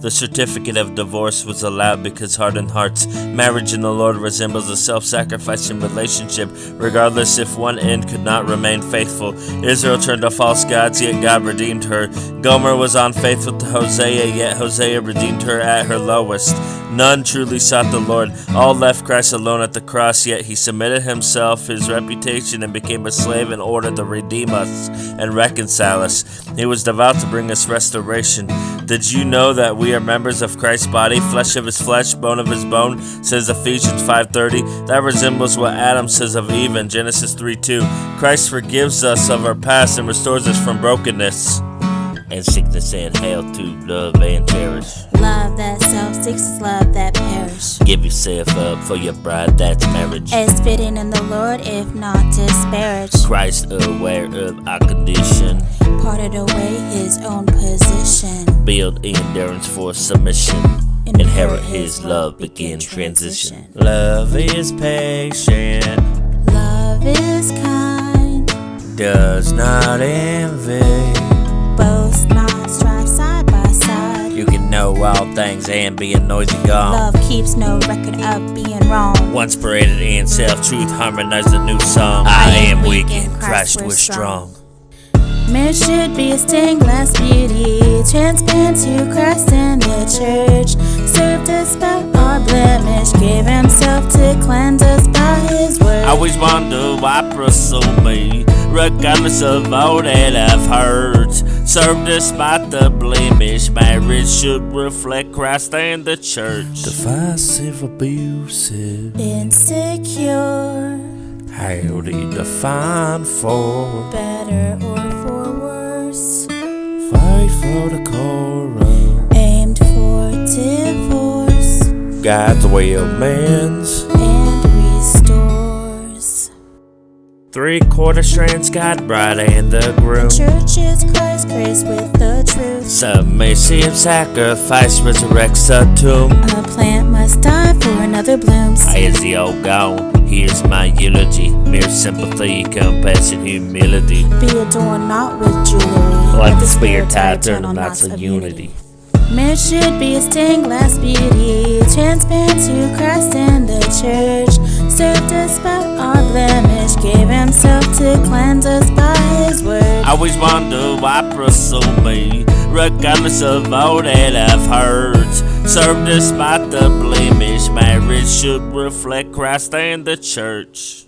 The certificate of divorce was allowed because hardened hearts. Marriage in the Lord resembles a self-sacrificing relationship, regardless if one end could not remain faithful. Israel turned to false gods, yet God redeemed her. Gomer was unfaithful to Hosea, yet Hosea redeemed her at her lowest. None truly sought the Lord. All left Christ alone at the cross, yet he submitted himself, his reputation, and became a slave in order to redeem us and reconcile us. He was devout to bring us restoration. Did you know that we are members of Christ's body, flesh of his flesh, bone of his bone, says Ephesians 5:30. That resembles what Adam says of Eve in Genesis 3:2. Christ forgives us of our past and restores us from brokenness and sickness and hell to love and cherish. Love that self-seeks is love that perish. Give yourself up for your bride, that's marriage. As fitting in the Lord, if not disparaged. Christ aware of our condition. Parted away his own position. Build endurance for submission. Inherit his love, begin transition. Love is patient. Love is kind. Does not envy. Boasts not, strive side by side. You can know all things and be a noisy gong. Love keeps no record of being wrong. Once paraded in self-truth, harmonized a new song. I am weak in Christ we're strong. Marriage should be a stained glass beauty, transparent to Christ and the church. Served us by our blemish, gave himself to cleanse us by his word. I always wonder why pursue me, regardless of all that I've heard. Served despite the blemish, marriage should reflect Christ and the church. Divisive, abusive, Insecure, how do you define for? better or for worse. Fight for the chorus, Aimed for divorce God's will mends. and restores. 3/4 strands, God, bride, and the groom. Church is Christ, grace with the truth. Submissive sacrifice resurrects a tomb. A plant must die for another blooms. Why is the old gone? Here's my eulogy. Mere sympathy, compassion, humility. Be adorned not with jewelry, Like the spear tied, eternal knots of unity. Marriage should be a stained glass beauty, transparent to Christ and the church. Served us by our blemish, gave himself to cleanse us by his word. I always wonder why pursue me, regardless of all that I've heard. Served despite the blemish, marriage should reflect Christ and the church.